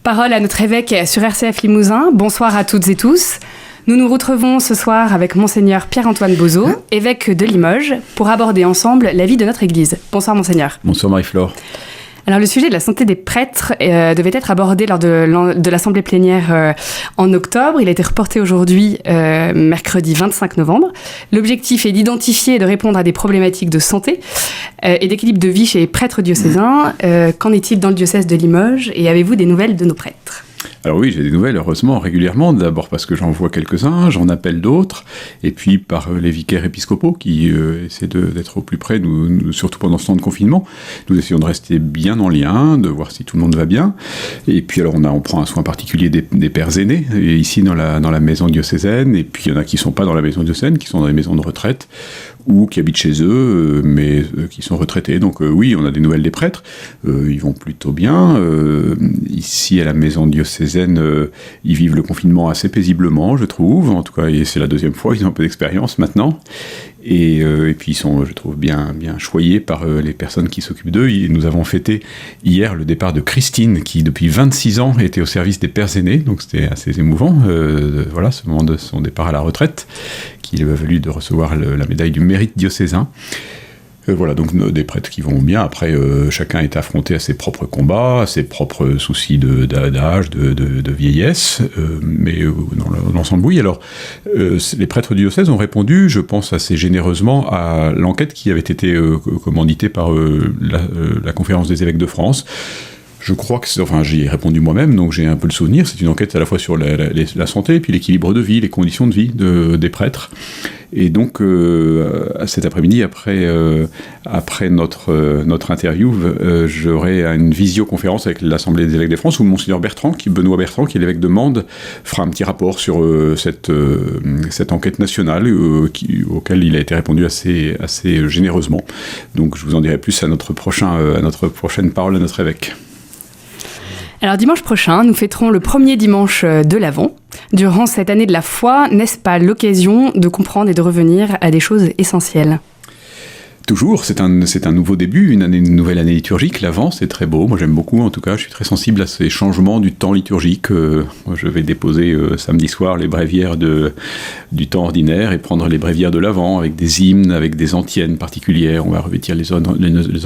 Parole à notre évêque sur RCF Limousin. Bonsoir à toutes et tous. Nous nous retrouvons ce soir avec Monseigneur Pierre-Antoine Bozeau, évêque de Limoges, pour aborder ensemble la vie de notre Église. Bonsoir Monseigneur. Bonsoir Marie-Flore. Alors le sujet de la santé des prêtres devait être abordé lors de l'assemblée plénière en octobre. Il a été reporté aujourd'hui, mercredi 25 novembre. L'objectif est d'identifier et de répondre à des problématiques de santé et d'équilibre de vie chez les prêtres diocésains. Qu'en est-il dans le diocèse de Limoges et avez-vous des nouvelles de nos prêtres ? Alors oui, j'ai des nouvelles, heureusement, régulièrement. D'abord parce que j'en vois quelques-uns, j'en appelle d'autres, et puis par les vicaires épiscopaux qui essaient d'être au plus près, nous, surtout pendant ce temps de confinement. Nous essayons de rester bien en lien, de voir si tout le monde va bien. Et puis alors on prend un soin particulier des pères aînés, et ici dans la maison diocésaine, et puis il y en a qui ne sont pas dans la maison diocésaine, qui sont dans les maisons de retraite, ou qui habitent chez eux, mais qui sont retraités. Donc oui, on a des nouvelles des prêtres, ils vont plutôt bien. Ici, à la maison diocésaine, ils vivent le confinement assez paisiblement, je trouve. En tout cas, et c'est la deuxième fois, ils ont un peu d'expérience maintenant. Et puis ils sont, je trouve, bien choyés par les personnes qui s'occupent d'eux. Nous avons fêté hier le départ de Christine, qui depuis 26 ans était au service des pères aînés, donc c'était assez émouvant, voilà, ce moment de son départ à la retraite, qu'il lui a valu de recevoir la médaille du mérite diocésain. Voilà, donc des prêtres qui vont bien. Après, chacun est affronté à ses propres combats, à ses propres soucis d'âge, de vieillesse, mais dans l'ensemble, oui. Alors, les prêtres du diocèse ont répondu, je pense, assez généreusement à l'enquête qui avait été commanditée par la Conférence des évêques de France. Je crois que j'y ai répondu moi-même, donc j'ai un peu le souvenir. C'est une enquête à la fois sur la santé et puis l'équilibre de vie, les conditions de vie des prêtres. Et donc, cet après-midi, après notre interview, j'aurai une visioconférence avec l'Assemblée des évêques de France où Monseigneur Benoît Bertrand, qui est l'évêque de Mende, fera un petit rapport sur cette enquête nationale auquel il a été répondu assez généreusement. Donc, je vous en dirai plus à notre prochaine parole à notre évêque. Alors dimanche prochain, nous fêterons le premier dimanche de l'Avent. Durant cette année de la foi, n'est-ce pas l'occasion de comprendre et de revenir à des choses essentielles ? Toujours, c'est un nouveau début, une nouvelle année liturgique. L'Avent, c'est très beau. Moi, j'aime beaucoup. En tout cas, je suis très sensible à ces changements du temps liturgique. Moi, je vais déposer samedi soir les bréviaires du temps ordinaire et prendre les bréviaires de l'Avent avec des hymnes, avec des antiennes particulières. On va revêtir les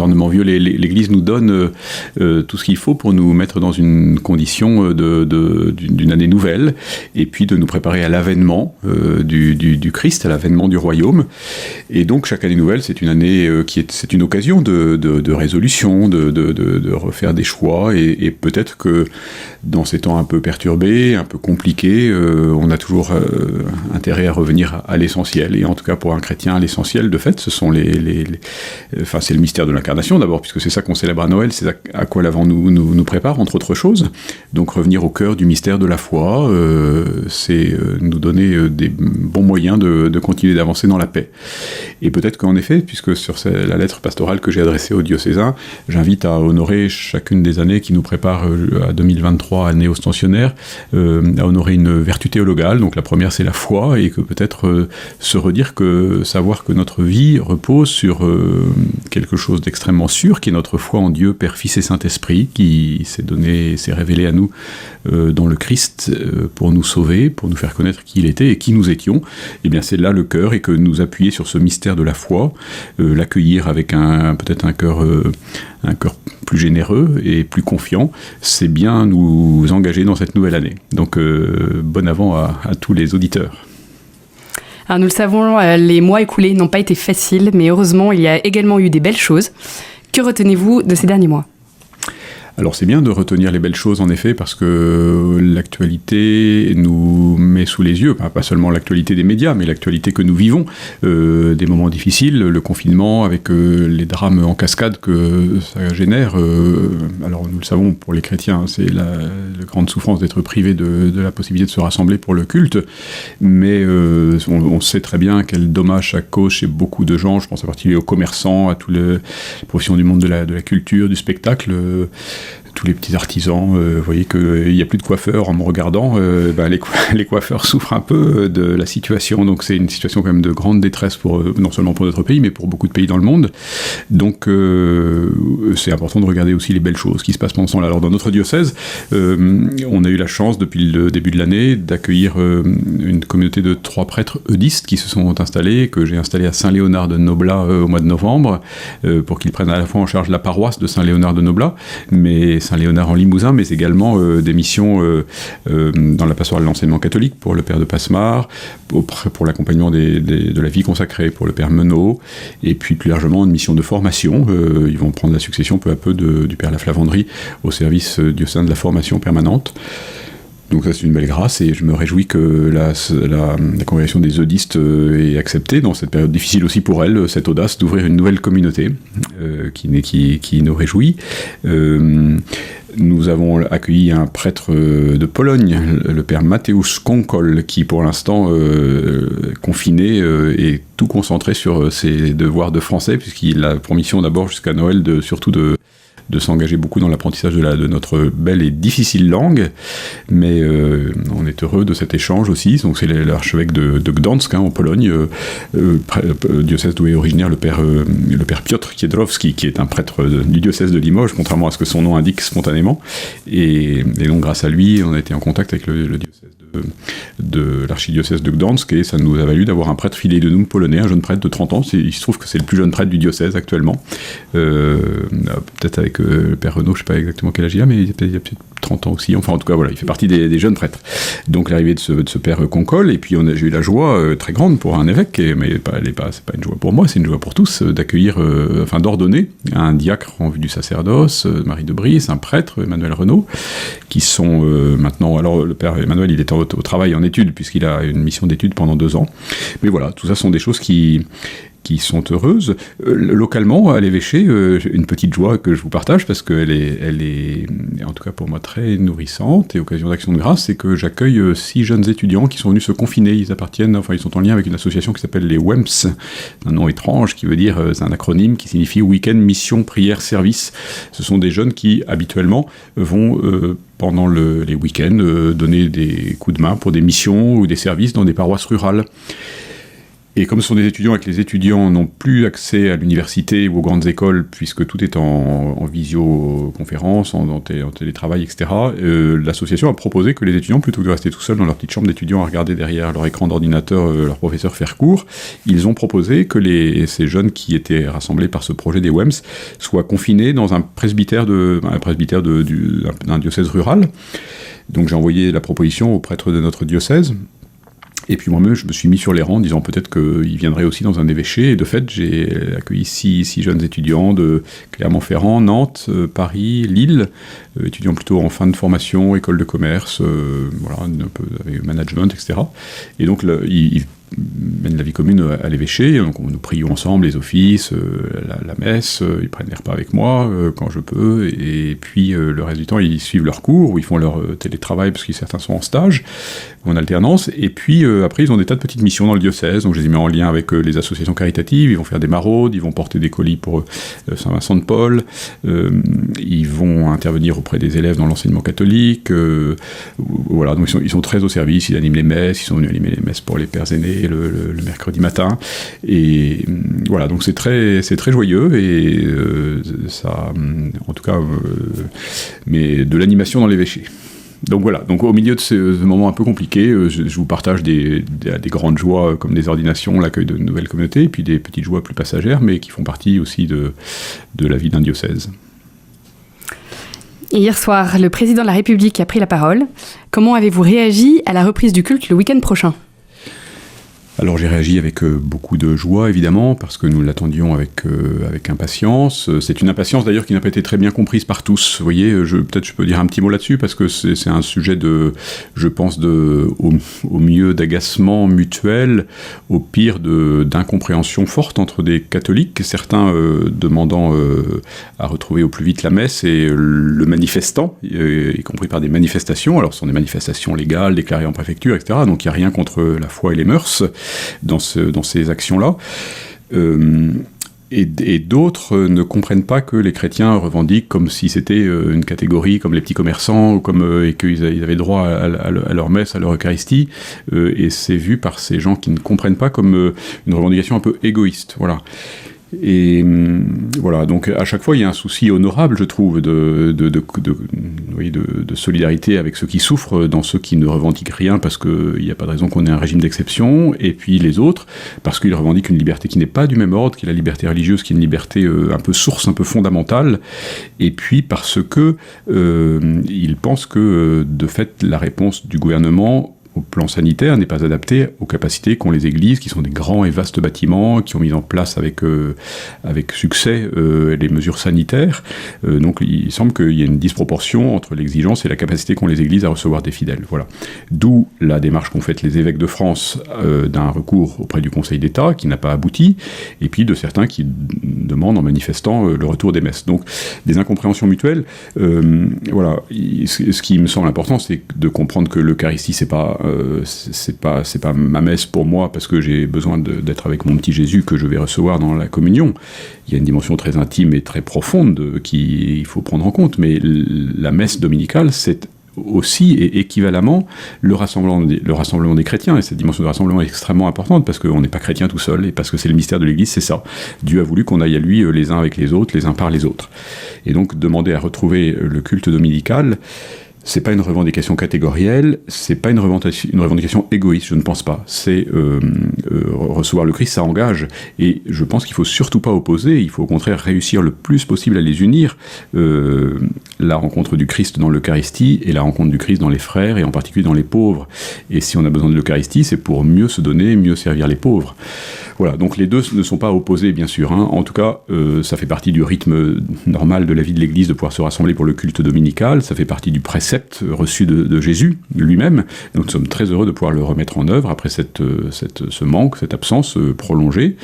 ornements violets. L'Église nous donne tout ce qu'il faut pour nous mettre dans une condition d'une année nouvelle et puis de nous préparer à l'avènement du Christ, à l'avènement du royaume. Et donc, chaque année nouvelle, c'est une année c'est une occasion de résolution, de refaire des choix, et peut-être que dans ces temps un peu perturbés, un peu compliqués, on a toujours intérêt à revenir à l'essentiel. Et en tout cas, pour un chrétien, l'essentiel, de fait, ce sont c'est le mystère de l'incarnation d'abord, puisque c'est ça qu'on célèbre à Noël, c'est à quoi l'Avent nous prépare, entre autres choses. Donc revenir au cœur du mystère de la foi, c'est nous donner des bons moyens de continuer d'avancer dans la paix. Et peut-être qu'en effet, puisque sur la lettre pastorale que j'ai adressée aux diocésains, j'invite à honorer chacune des années qui nous préparent à 2023, année ostensionnaire, à honorer une vertu théologale. Donc la première, c'est la foi, et que peut-être savoir que notre vie repose sur quelque chose d'extrêmement sûr, qui est notre foi en Dieu, Père, Fils et Saint-Esprit, qui s'est révélé à nous dans le Christ pour nous sauver, pour nous faire connaître qui il était et qui nous étions. Et bien c'est là le cœur, et que nous appuyer sur ce mystère de la foi, l'accueillir avec peut-être un cœur plus généreux et plus confiant, c'est bien nous engager dans cette nouvelle année. Donc bon Avent à tous les auditeurs. Alors nous le savons, les mois écoulés n'ont pas été faciles, mais heureusement il y a également eu des belles choses. Que retenez-vous de ces derniers mois ? Alors c'est bien de retenir les belles choses, en effet, parce que l'actualité nous met sous les yeux, pas seulement l'actualité des médias, mais l'actualité que nous vivons, des moments difficiles, le confinement avec les drames en cascade que ça génère. Alors nous le savons, pour les chrétiens, c'est la grande souffrance d'être privé de la possibilité de se rassembler pour le culte, mais on sait très bien quel dommage ça cause chez beaucoup de gens. Je pense en particulier aux commerçants, à toutes les professions du monde de la culture, du spectacle. tous les petits artisans. Vous voyez qu'il n'y a plus de coiffeurs en me regardant. Les coiffeurs souffrent un peu de la situation. Donc c'est une situation quand même de grande détresse, non seulement pour notre pays, mais pour beaucoup de pays dans le monde. Donc c'est important de regarder aussi les belles choses qui se passent pendant ce temps-là. Alors dans notre diocèse, on a eu la chance depuis le début de l'année d'accueillir une communauté de 3 prêtres eudistes qui se sont installés, que j'ai installés à Saint-Léonard de Noblat au mois de novembre, pour qu'ils prennent à la fois en charge la paroisse de Saint-Léonard de Noblat, mais Saint-Léonard en Limousin, mais également des missions dans la pastorale de l'enseignement catholique pour le père de Passemar, pour l'accompagnement de la vie consacrée pour le père Menot, et puis plus largement une mission de formation. Ils vont prendre la succession peu à peu du père Laflavendrie au service diocésain de la formation permanente. Donc ça c'est une belle grâce, et je me réjouis que la congrégation des eudistes ait accepté, dans cette période difficile aussi pour elle, cette audace d'ouvrir une nouvelle communauté qui nous réjouit. Nous avons accueilli un prêtre de Pologne, le père Mateusz Konkol, qui pour l'instant confiné est tout concentré sur ses devoirs de français, puisqu'il a pour mission d'abord jusqu'à Noël surtout de s'engager beaucoup dans l'apprentissage de notre belle et difficile langue, mais on est heureux de cet échange aussi. Donc c'est l'archevêque de Gdansk, en Pologne, diocèse d'où est originaire le père Piotr Kiedrowski, qui est un prêtre du diocèse de Limoges, contrairement à ce que son nom indique spontanément, et donc grâce à lui on a été en contact avec le diocèse de l'archidiocèse de Gdansk, et ça nous a valu d'avoir un prêtre fidei-donum polonais, un jeune prêtre de 30 ans. Il se trouve que c'est le plus jeune prêtre du diocèse actuellement, peut-être avec le père Renaud, je ne sais pas exactement quel âge il a, mais il y a peut-être 30 ans aussi. Enfin, en tout cas, voilà, il fait partie des jeunes prêtres. Donc, l'arrivée de ce père Konkol, et puis j'ai eu la joie très grande pour un évêque, mais c'est pas une joie pour moi, c'est une joie pour tous, d'ordonner un diacre en vue du sacerdoce, Marie de Brice, un prêtre, Emmanuel Renaud, qui sont maintenant... Alors, le père Emmanuel, il est au travail, en études, puisqu'il a une mission d'études pendant 2 ans. Mais voilà, tout ça sont des choses qui sont heureuses. Localement, à l'évêché, une petite joie que je vous partage, parce qu'elle est, en tout cas pour moi, très nourrissante, et occasion d'action de grâce, c'est que j'accueille 6 jeunes étudiants qui sont venus se confiner. Ils sont en lien avec une association qui s'appelle les WEMS, un nom étrange qui veut dire, c'est un acronyme qui signifie Week-end Mission Prière Service. Ce sont des jeunes qui, habituellement, vont... pendant les week-ends, donner des coups de main pour des missions ou des services dans des paroisses rurales. Et comme ce sont des étudiants et que les étudiants n'ont plus accès à l'université ou aux grandes écoles, puisque tout est en visioconférence, en télétravail, etc., l'association a proposé que les étudiants, plutôt que de rester tout seuls dans leur petite chambre d'étudiants à regarder derrière leur écran d'ordinateur leur professeur faire cours, ils ont proposé que ces jeunes qui étaient rassemblés par ce projet des WEMS soient confinés dans un presbytère d'un diocèse rural. Donc j'ai envoyé la proposition au prêtre de notre diocèse. Et puis moi-même, je me suis mis sur les rangs en disant peut-être qu'ils viendraient aussi dans un évêché. Et de fait, j'ai accueilli 6 jeunes étudiants de Clermont-Ferrand, Nantes, Paris, Lille, étudiants plutôt en fin de formation, école de commerce, un peu avec management, etc. Et donc, ils mènent la vie commune à l'évêché, donc nous prions ensemble les offices, la messe, ils prennent les repas avec moi quand je peux, et puis le reste du temps ils suivent leurs cours, ou ils font leur télétravail parce que certains sont en stage, en alternance, et puis après ils ont des tas de petites missions dans le diocèse, donc je les ai mis en lien avec les associations caritatives, ils vont faire des maraudes, ils vont porter des colis pour Saint-Vincent de Paul, ils vont intervenir auprès des élèves dans l'enseignement catholique, voilà, donc ils sont très au service, ils animent les messes, ils sont venus animer les messes pour les pères aînés le mercredi matin, et voilà, donc c'est très joyeux, et ça, en tout cas, mais de l'animation dans l'évêché. Donc voilà, donc au milieu de ce moment un peu compliqué, je vous partage des grandes joies comme des ordinations, l'accueil de nouvelles communautés, et puis des petites joies plus passagères, mais qui font partie aussi de la vie d'un diocèse. Et hier soir, le président de la République a pris la parole. Comment avez-vous réagi à la reprise du culte le week-end prochain ? Alors j'ai réagi avec beaucoup de joie, évidemment, parce que nous l'attendions avec impatience. C'est une impatience d'ailleurs qui n'a pas été très bien comprise par tous. Vous voyez, peut-être je peux dire un petit mot là-dessus, parce que c'est un sujet je pense, au mieux d'agacement mutuel, au pire d'incompréhension forte entre des catholiques, certains demandant à retrouver au plus vite la messe, et le manifestant, y compris par des manifestations. Alors ce sont des manifestations légales, déclarées en préfecture, etc. Donc il n'y a rien contre la foi et les mœurs dans ces actions-là. Et d'autres ne comprennent pas que les chrétiens revendiquent comme si c'était une catégorie comme les petits commerçants, ou et qu'ils avaient droit à leur messe, à leur Eucharistie, et c'est vu par ces gens qui ne comprennent pas comme une revendication un peu égoïste. Voilà. Et voilà, donc à chaque fois il y a un souci honorable, je trouve, de solidarité avec ceux qui souffrent, dans ceux qui ne revendiquent rien parce qu'il n'y a pas de raison qu'on ait un régime d'exception, et puis les autres parce qu'ils revendiquent une liberté qui n'est pas du même ordre, qui est la liberté religieuse, qui est une liberté un peu source, un peu fondamentale, et puis parce que ils pensent que de fait la réponse du gouvernement au plan sanitaire n'est pas adapté aux capacités qu'ont les églises, qui sont des grands et vastes bâtiments, qui ont mis en place avec succès les mesures sanitaires. Donc il semble qu'il y ait une disproportion entre l'exigence et la capacité qu'ont les églises à recevoir des fidèles. Voilà. D'où la démarche qu'ont faite les évêques de France d'un recours auprès du Conseil d'État, qui n'a pas abouti, et puis de certains qui demandent en manifestant le retour des messes. Donc des incompréhensions mutuelles. Voilà. Ce qui me semble important, c'est de comprendre que l'Eucharistie, c'est pas ma messe pour moi parce que j'ai besoin d'être avec mon petit Jésus que je vais recevoir dans la communion. Il y a une dimension très intime et très profonde qu'il faut prendre en compte, mais la messe dominicale, c'est aussi et équivalemment le rassemblement des chrétiens, et cette dimension de rassemblement est extrêmement importante parce qu'on n'est pas chrétien tout seul et parce que c'est le mystère de l'Église, c'est ça. Dieu a voulu qu'on aille à lui les uns avec les autres, les uns par les autres. Et donc demander à retrouver le culte dominical, c'est pas une revendication catégorielle, c'est pas une revendication égoïste, je ne pense pas. C'est recevoir le Christ, ça engage. Et je pense qu'il faut surtout pas opposer, il faut au contraire réussir le plus possible à les unir. La rencontre du Christ dans l'Eucharistie et la rencontre du Christ dans les frères, et en particulier dans les pauvres. Et si on a besoin de l'Eucharistie, c'est pour mieux se donner, mieux servir les pauvres. Voilà, donc les deux ne sont pas opposés, bien sûr. Hein. En tout cas, ça fait partie du rythme normal de la vie de l'Église de pouvoir se rassembler pour le culte dominical, ça fait partie du précepte reçu de Jésus lui-même. Donc nous sommes très heureux de pouvoir le remettre en œuvre après ce manque, cette absence prolongée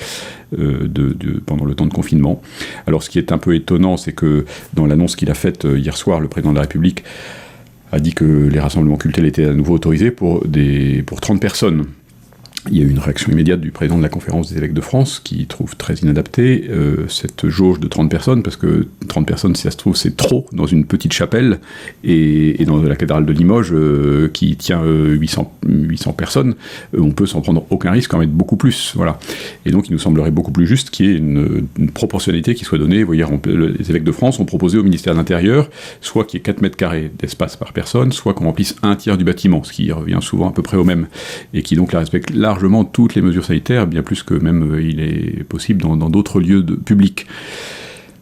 pendant le temps de confinement. Alors ce qui est un peu étonnant, c'est que dans l'annonce qu'il a faite hier soir, le président de la République a dit que les rassemblements cultuels étaient à nouveau autorisés pour 30 personnes. Il y a eu une réaction immédiate du président de la Conférence des évêques de France qui trouve très inadaptée cette jauge de 30 personnes, parce que 30 personnes, si ça se trouve, c'est trop dans une petite chapelle, et dans la cathédrale de Limoges qui tient 800 personnes, on peut s'en prendre aucun risque, en mettre beaucoup plus. Voilà. Et donc il nous semblerait beaucoup plus juste qu'il y ait une proportionnalité qui soit donnée. Vous voyez, les évêques de France ont proposé au ministère de l'Intérieur soit qu'il y ait 4 mètres carrés d'espace par personne, soit qu'on remplisse un tiers du bâtiment, ce qui revient souvent à peu près au même, et qui donc la respecte largement toutes les mesures sanitaires, bien plus que même il est possible dans d'autres lieux publics.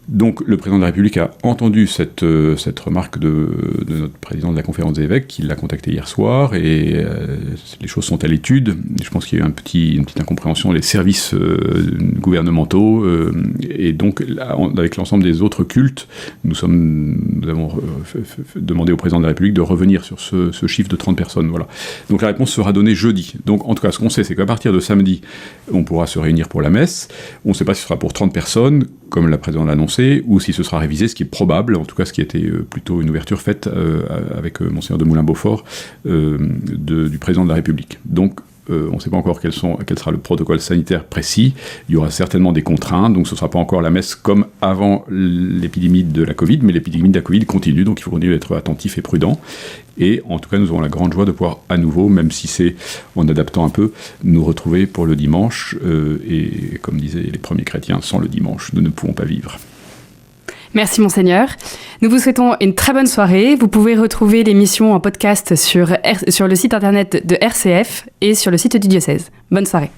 Donc le président de la République a entendu cette remarque de notre président de la Conférence des évêques, qui l'a contacté hier soir, et les choses sont à l'étude. Je pense qu'il y a eu une petite incompréhension des services gouvernementaux, et donc avec l'ensemble des autres cultes, nous avons demandé au président de la République de revenir sur ce chiffre de 30 personnes. Voilà. Donc la réponse sera donnée jeudi. Donc en tout cas, ce qu'on sait, c'est qu'à partir de samedi, on pourra se réunir pour la messe. On ne sait pas si ce sera pour 30 personnes, comme la présidente l'a annoncé, ou si ce sera révisé, ce qui est probable, en tout cas ce qui a été plutôt une ouverture faite avec Monseigneur de Moulin-Beaufort du président de la République. Donc on ne sait pas encore quel sera le protocole sanitaire précis. Il y aura certainement des contraintes, donc ce ne sera pas encore la messe comme avant l'épidémie de la Covid, mais l'épidémie de la Covid continue, donc il faut continuer d'être attentif et prudent. Et en tout cas, nous aurons la grande joie de pouvoir à nouveau, même si c'est en adaptant un peu, nous retrouver pour le dimanche. Et comme disaient les premiers chrétiens, sans le dimanche, nous ne pouvons pas vivre. Merci Monseigneur. Nous vous souhaitons une très bonne soirée. Vous pouvez retrouver l'émission en podcast sur le site internet de RCF et sur le site du diocèse. Bonne soirée.